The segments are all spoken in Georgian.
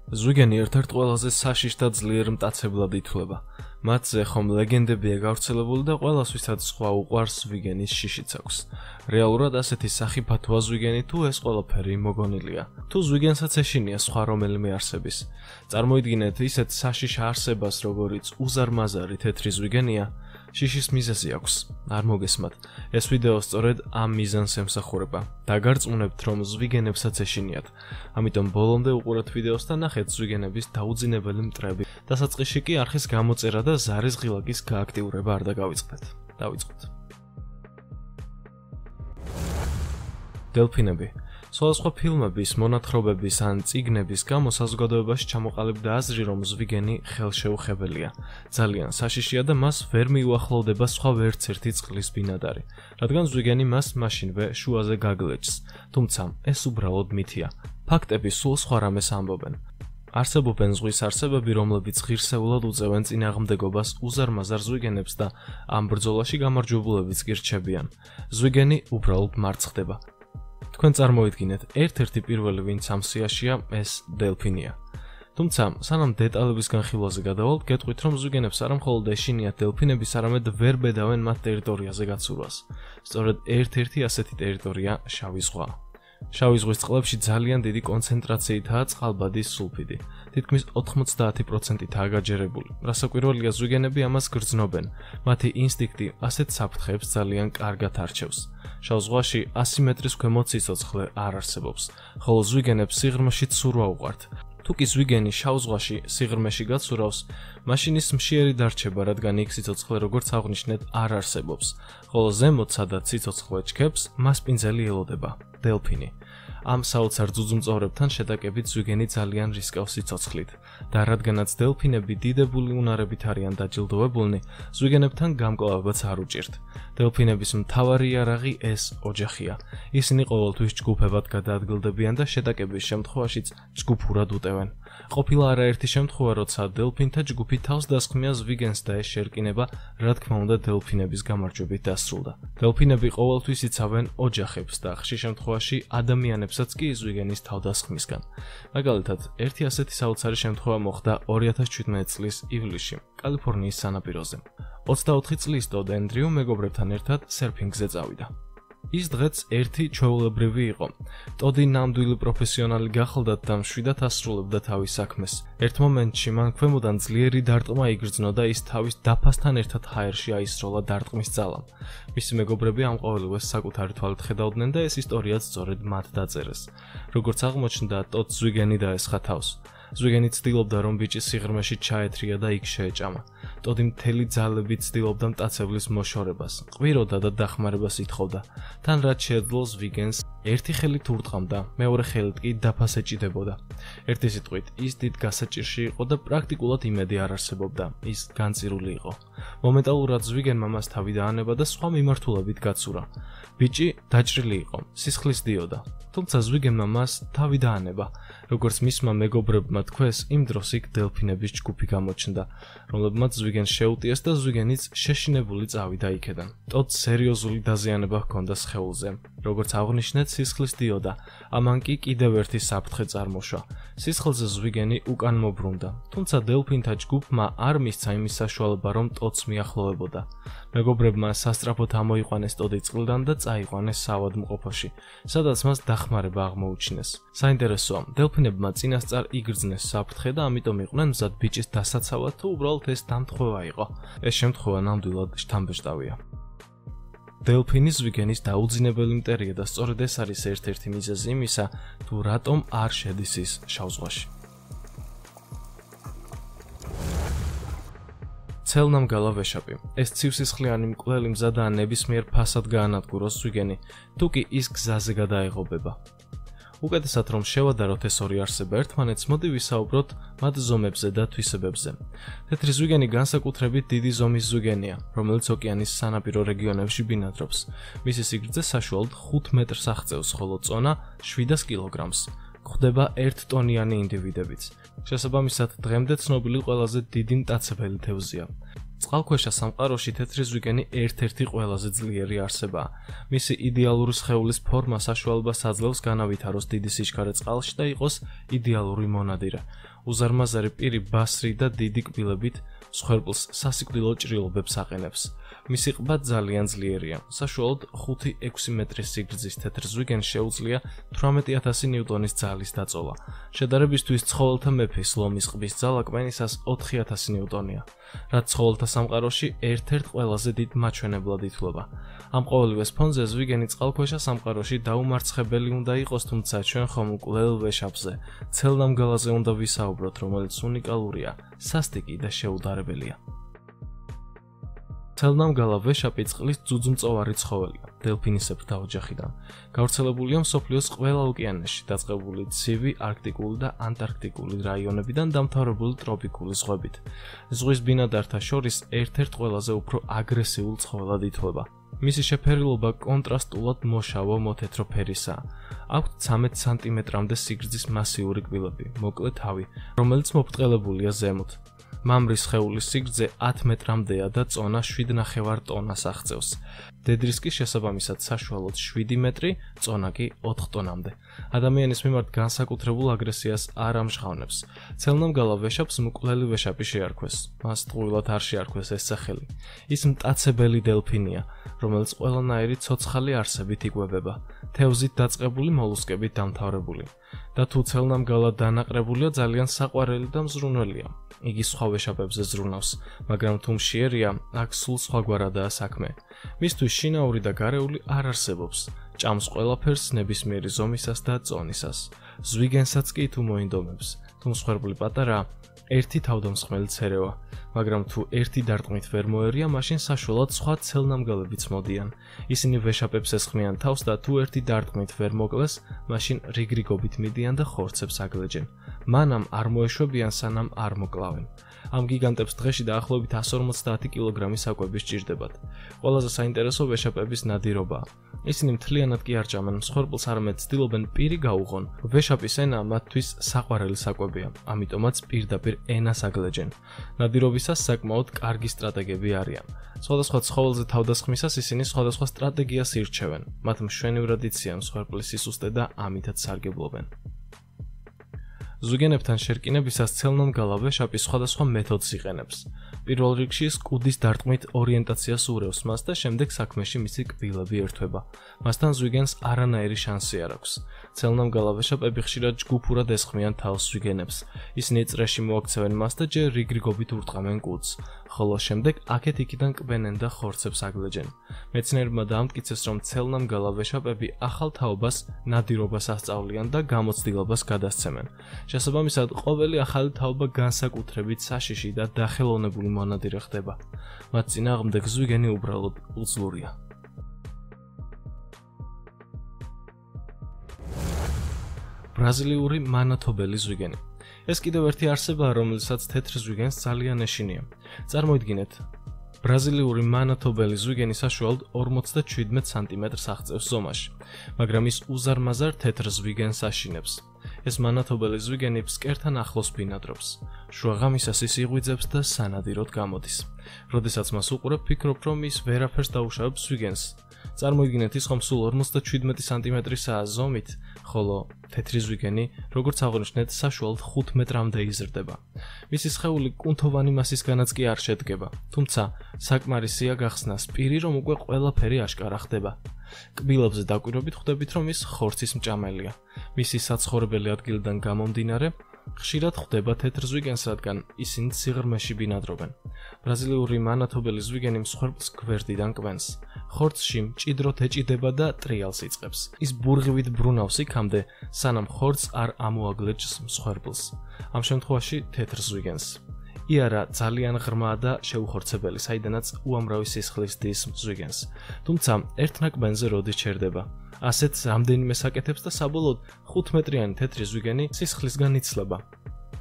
ზვიგენი ერთ-ერთ ყველაზე საშიშ და ძლიერ მტაცებლად ითვლება. მათზე ხომ ლეგენდებია გავრცელებული და ყველას ვისაც სხვა უყვარს ზვიგენის შიშიც აქვს. რეალურად ასეთი სახი ფათოა ზვიგენი თუ ეს ყველაფერი მოგონილია. თუ ზვიგენსაც ეშინია სხვა რომელიმე არსების. წარმოიდგინეთ ისეთ საშიშ არსებას, როგორიც უზარმაზარი თეთრი ზვიგენია, შიშის მიზეზი აქვს. არ მოგესმათ. ეს ვიდეო სწორედ ამ მიზანს ემსახურება. დაგარწმუნებთ, რომ ზვიგენებსაც ეშინიათ. ამიტომ ბოლომდე უყურეთ ვიდეოს და ნახეთ ზვიგენების დაუძინებელი მტრები. დასაწყისში კი არხის გამოწერა და ზარის ღილაკის გააქტიურება არ დაგავიწყდეთ. დავიწყოთ. დელფინები. სხვადასხვა ფილმების, მონათხრობების ან წიგნების გამო საზოგადოებაში ჩამოყალიბდა აზრი, რომ ზვიგენი ხელშეუხებელია. ძალიან საშიშია და მას ვერ მიუახლოვდება სხვა ვერცერთი წყლის ბინადარი, რადგან ზვიგენი მას მაშინვე შუაზე გაგლეჭს. თუმცა ეს უბრალოდ მითია. ფაქტები სულ სხვა რამეს ამბობენ. არსებობენ ზღვის არსებები, რომლებიც ღირსეულად უწევენ წინააღმდეგობას უზარმაზარ ზვიგენებს და ამ ბრძოლაში გამარჯვებულებიც კი რჩებიან. ზვიგენი უბრალოდ მარცხდება. თქვენ წარმოიდგინეთ, ერთ-ერთი პირველი ვინც ამ სიაშია, ეს დელფინია. თუმცა, სანამ დეტალების განხილვაზე გადავალთ, გეტყვით, რომ ზვიგენებს არა მხოლოდ ეშინიათ დელფინების, არამედ ვერ ბედავენ მათ ტერიტორიაზე გაცურვას. სწორედ ერთ-ერთი ასეთი ტერიტორია შავი ზღვა. შავი ზღვის წყლებში ძალიან დიდი კონცენტრაციითაა წყალბადის სულფიდი. თითქმის 90%-ითაა გაჯერებული. რასაკვირველია, ზვიგენები ამას გრძნობენ. მათი ინსტინქტი ასეთ საფრთხეებს ძალიან კარგად არჩევს. შავ ზღვაში 100 მეტრის ქვემოთ სიცოცხლე არ არსებობს, ხოლო ზვიგენებს სიღრმეშიც სურვა უყვართ. თუ კი ზვიგენი შავ ზღვაში სიღრმეში გაცურავს, მაშინ ის მშიერი დარჩება, რადგან იქ სიცოცხლე, როგორც აღვნიშნეთ, არ არსებობს, ხოლო ზემოთ, სადაც სიცოცხლე ჩქეფს, მას პინძელი ელოდება, დელფინი. ამ საოცარ ძუძუმწოვრებთან შეტაკებით ზვიგენი ძალიან რისკავს სიცოცხლით და რადგანაც დელფინები დიდებული უნარებით არიან დაჯილდოვებულნი, ზვიგენებთან გამკლავებაც არ უჭირთ. დელფინების მთავარი იარაღი ეს ოჯახია. ისინი ყოველთვის ჯგუფებად გადაადგილდებიან და შეტაკების შემთხვევაშიც ჯგუფურად უტევენ. ყოფილა არაერთი შემთხვევა, როცა დელფინთა ჯგუფი თავს დასხმია ზვიგენს და ეს შერკინება, რა თქმა უნდა, დელფინების გამარჯვებით დასრულდა. დელფინები ყოველთვის იცავენ ოჯახებს და ხშირ შემთხვევაში ადამიანებსაც კი ზვიგენის თავდასხმისგან. მაგალითად, ერთი ასეთი საოცარი შემთხვევა მოხდა 2017 წლის ივლისში, კალიფორნიის სანაპიროზე. 24 წლის ტოდ ენდრიუ მეგობრებთან ერთად სერფინგზე წავიდა. ის დღეც ერთი ჩვეულებრივი იყო. ტოდი ნამდვილი პროფესიონალი გახლდათ და მშვიდად ასრულებდა თავის საქმეს. ერთ მომენტში მან ქვემოდან ძლიერი დარტყმა იგრძნო და ის თავის დაფასთან ერთად ჰაერში აისროლა დარტყმის ძალამ. მისი მეგობრები ამ ყოველივეს საკუთარი თვალით ხედავდნენ და ეს ისტორიაც სწორედ მათ დაწერეს. როგორც აღმოჩნდა, ტოდს ზვიგენი დაესხა თავს. ზვიგენი ცდილობდა, რომ ბიჭი სიღრმეში ჩაეთრია და იქ შეეჭამა. ტოდი მთელი ძალებით ცდილობდა მტაცებლის მოშორებას, ყვიროდა და დახმარებას ითხოვდა. თან რაც შეეძლო ზვიგენს ერთი ხელით ურტყამდა, მეორე ხელით კი დაფას ეჭიდებოდა. ერთი სიტყვით, ის დიდ გასაჭირში იყო და პრაქტიკულად იმედი არ არსებობდა, ის განწირული იყო. მომენტალურად ზვიგენმა მას თავი დაანება და სხვა მიმართულებით გაცურა. ბიჭი დაჭრილი იყო, სისხლის დიოდა. თუმცა ზვიგენმა მას თავი დაანება. როგორც მისმა მეგობრებმა თქვეს, იმ დროს იქ დელფინების ჯგუფი გამოჩნდა, რომლებმაც ზვიგენს შეუტიეს და ზვიგენიც შეშინებული წავიდა იქედან. ტოდს სერიოზული დაზიანება ჰქონდა სხეულზე. როგორც აღვნიშნეთ, სისხლის დიოდა. ამან კი კიდევ ერთი საფრთხე წარმოშვა. სისხლზე ზვიგენი უკან მობრუნდა, თუმცა დელფინთა ჯგუფმა არ მისცა იმის საშუალება, რომ ტოდს მიახლოვებოდა. მეგობრებმა სასწრაფოდ ამოიყვანეს ტოდი წყლიდან და წაიყვანეს საავადმყოფოში, სადაც მას დახმარება აღმოუჩინეს. საინტერესოა, დელფინებმა წინასწარ იგრძნეს საფრთხე და ამიტომ იყვნენ მზად ბიჭის დასაცავად, თუ უბრალოდ ეს დამთხოვა იყო. ეს შემთხვევა ნამდვილად შთამბეჭდავია. დელფინი ზვიგენის დაუძინებელი მტერია და სწორედ ეს არის ერთ-ერთი მიზეზი იმისა, თუ რატომ არ შედის ის შავ ზღვაში. ცელნამგალა ვეშაპი. ეს ცივსისხლიანი მკვლელი მზადაა ნებისმიერ ფასად გაანადგუროს ზვიგენი, თუ კი ის გზაზე გადაეღობება. უკეთესად რომ შევადაროთ ეს ორი არსება ერთმანეთს, მოდი ვისაუბროთ მათ ზომებზე და თვისებებზე. თეთრი ზვიგენი განსაკუთრებით დიდი ზომის ზვიგენია, რომელიც ოკეანის სანაპირო რეგიონებში ბინადრობს. მისი სიგრძე საშუალოდ 5 მეტრს აღწევს, ხოლო წონა 700 კილოგრამს. გვხვდება 1 ტონიანი ინდივიდებიც. შესაბამისად, დღემდე ცნობილი ყველაზე დიდი მტაცებელი თევზია. წყალქვეშა სამყაროში თეთრი ზვიგენი ერთ-ერთი ყველაზე ძლიერი არსებაა. მისი იდეალური სხეულის ფორმა საშუალებას აძლევს განავითაროს დიდი სიჩქარე წყალში და იყოს იდეალური მონადირე. უზარმაზარი პირი ბასრი და დიდი კბილებით მსხვერპლს სასიკვდილო ჭრილობებს აყენებს. მისი ყბა ძალიან ძლიერია. საშუალოდ 5-6 მეტრის სიგრძის თეთრ ზვიგენს შეუძლია 18000 ნიუტონის ძალის დაწოლა. შედარებისთვის ცხოველთა მეფის ლომის ყბის ძალა კმენისას 4000 ნიუტონია, რაც ცხოველთა სამყაროში ერთ-ერთ ყველაზე დიდ მაჩვენებლად ითვლება. ამ ყოველივეს ფონზე ზვიგენი წყალქვეშა სამყაროში დაუმარცხებელი უნდა იყოს, თუმცა ჩვენ ხომ მკვლელ ვეშაპზე, ცელნამგალაზე უნდა ვისაუბროთ, რომელიც უნიკალურია, სასტიკი და შეუდარებელია. ცელნამგალა ვეშაპი წყლის ძუძუმწოვარი ცხოველია, დელფინისებრთა ოჯახიდან. გავრცელებულია მსოფლიოს ყველა ოკეანეში, დაწყებული ცივი, არქტიკული და ანტარქტიკული რაიონებიდან დამთავრებული ტროპიკული ზღვებით. ზღვის ბინადართა შორის ერთ-ერთ ყველაზე უფრო აგრესიულ ცხოველად ითვლება. მისი შეფერილობა კონტრასტულად მოშავო მოთეთრო ფერისაა. აქვთ 13 სანტიმეტრამდე სიგრძის მასიური კბილები, მოკლე თავი, რომელიც მობრტყელებულია ზემოთ. მამრის სხეულის სიგრძე 10 მეტრამდეა და წონა 7,5 ტონას აღწევს. დედრისკის შესაბამისად საშუალოდ 7 მეტრი, წონა კი 4 ტონამდე. ადამიანის მიმართ განსაკუთრებულ აგრესიას არ ამჟღავნებს. ცელნამგალა ვეშაპს მკვლელი ვეშაპი შეარქვეს. მას ტყუილად არ შეარქვეს ეს სახელი. ის მტაცებელი დელფინია, რომელიც ყველანაირი ცოცხალი არსებით იკვებება, თევზით დაწყებული მოლუსკებით დამთავრებული. და თუ ცელნამგალა დანაყრებულია, ძალიან საყვარელი და მზრუნველია. იგი სხვა ვეშაპებზე ზრუნავს, მაგრამ თუ მშიერია, აქ სულ სხვაგვარადაა საქმე. მისთვის შინაური და გარეული არ არსებობს. ჭამს ყველაფერს ნებისმიერი ზომისას და წონისას. ზვიგენსაც კი თუ მოინდომებს, თუ მსხვერპლი პატარაა, ერთი თავდამსხმელი ცერევა, მაგრამ თუ ერთი დარტყმით ვერ მოერია, მაშინ საშუალოდ სხვა ცელნამგალებიც მოდიან. ისინი ვეშაპებს ესხმიან თავს და თუ ერთი დარტყმით ვერ მოკლეს, მაშინ რიგრიგობით მიდიან და ხორცებს აგლეჯენ. მანამ არ მოეშვებიან, სანამ არ მოკლავენ. ამ გიგანტებს დღეში დაახლოებით 150 კილოგრამის საკვები სჭირდებათ. ყველაზე საინტერესო ვეშაპების ნადირობაა. ისინი მთლიანად კი არ ჭამენ მსხვერპლს, არამედ ცდილობენ პირი გაუღონ. ვეშაპის ენა მათთვის საყვარელი საკვებია, ამიტომაც პირდაპირ ენას აგლეჯენ. ნადირობისას საკმაოდ კარგი სტრატეგები არიან. სხვადასხვა ცხოველზე თავდასხმისას ისინი სხვადასხვა სტრატეგიას ირჩევენ. მათ მშვენივრად იციან მსხვერპლის სისუსტე და ამითაც სარგებლობენ. ზვიგენებთან შერკინებისას ცელნამგალა ვეშაპი სხვადასხვა მეთოდს იყენებს. პირველ რიგში ის კუდის დარტყმით ორიენტაციას ურევს მას და შემდეგ საქმეში მისი კბილები ერთვება. მასთან ზვიგენს არანაირი შანსი არ აქვს. ცელნამგალა ვეშაპები ხშირად ჯგუფურად ესხმიან თავს ზვიგენებს. ისინი წრეში მოაქცევენ მას და ჯერ რიგრიგობით ურტყამენ კუდს, ხოლო შემდეგ აქეთ-იქიდან კბენენ და ხორცებს აგლეჯენ. მეცნიერებმა დაამტკიცეს, რომ ცელნამგალა ვეშაპები ახალ თაობას, ნადირობას ასწავლიან და გამოცდილებას გადასცემენ. შესაბამისად, ყოველი ახალი თაობა განსაკუთრებით საშიში და დახელოვნებული მონადირე ხდება. მათ წინააღმდეგ ზვიგენი უბრალოდ უძლურია. ბრაზილიური მანათობელი ზვიგენი. ეს კიდევ ერთი არსებაა, რომელსაც თეთრ ზვიგენს ძალიან ეშინია. წარმოიდგინეთ, ბრაზილიური მანათობელი ზვიგენი საშუალოდ 57 სანტიმეტრს აღწევს ზომაში, მაგრამ ის უზარმაზარ თეთრ ზვიგენს აშინებს. ეს მანათობელი ზვიგენი ფსკერთან ახლოს ბინადრობს. შუაღამისას ის იღვიძებს და სანადიროდ გამოდის. როდესაც მას უყურებ, ფიქრობ, რომ ის ვერაფერს დაუშავებს ზვიგენს. წარმოიდგინეთ, ის ხომ სულ 57 სანტიმეტრისაა ზომით, ხოლო თეთრი ზვიგენი, როგორც აღნიშნეთ, საშუალოდ 5 მეტრამდე იზრდება. მისი სხეული კუნთოვანი მასისგანაც კი არ შედგება, თუმცა საკმარისია გახსნას პირი, რომ უკვე ყველაფერი აშკარა ხდება. კბილებზე დაკვირვებით ხვდებით, რომ ის ხორცის მჭამელია. მისი საცხოვრებელი ადგილიდან გამომდინარე, ხშირად ხვდება თეთრ ზვიგენს, რადგან ისინი სიღრმეში ბინადრობენ. ბრაზილიური მანათობელი ზვიგენი მსხვერპლს გვერდიდან კბენს. ხორცში მჭიდროდ ეჭიდება და ტრიალს იწყებს. ის ბურღივით ბრუნავს იქამდე, სანამ ხორცს არ ამოაგლეჯს მსხვერპლს. ამ შემთხვევაში თეთრ ზვიგენს. იარა ძალიან ღრმაა და შეუხორცებელი, საიდანაც უამრავი სისხლის დის ზვიგენს. თუმცა ერთნაკბენზე როდის ჩერდება. ასეთს რამდენიმე საკეთებს და საბოლოოდ 5 მეტრიანი თეთრი ზვიგენი სისხლისგან იცლება.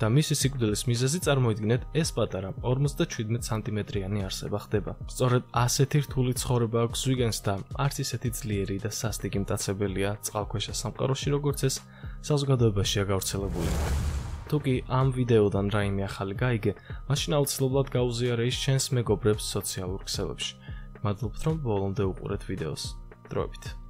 და მისი სიკვდილის მიზეზი წარმოიდგინეთ, ეს პატარა 57 სანტიმეტრიანი არსება ხდება. სწორედ ასეთი რთული ცხოვრება აქვს ზვიგენს და არც ისეთი ძლიერი და სასტიკი მტაცებელია წყალქვეშა სამყაროში, როგორც ეს საზოგადოებაშია გავრცელებული. თუ კი ამ ვიდეოდან რაიმე ახალი გაიგე, მაშინ აუცილებლად გაუზიარე ის ჩვენს მეგობრებს სოციალურ ქსელებში. მადლობთ, რომ ბოლომდე უყურეთ ვიდეოს. დროებით.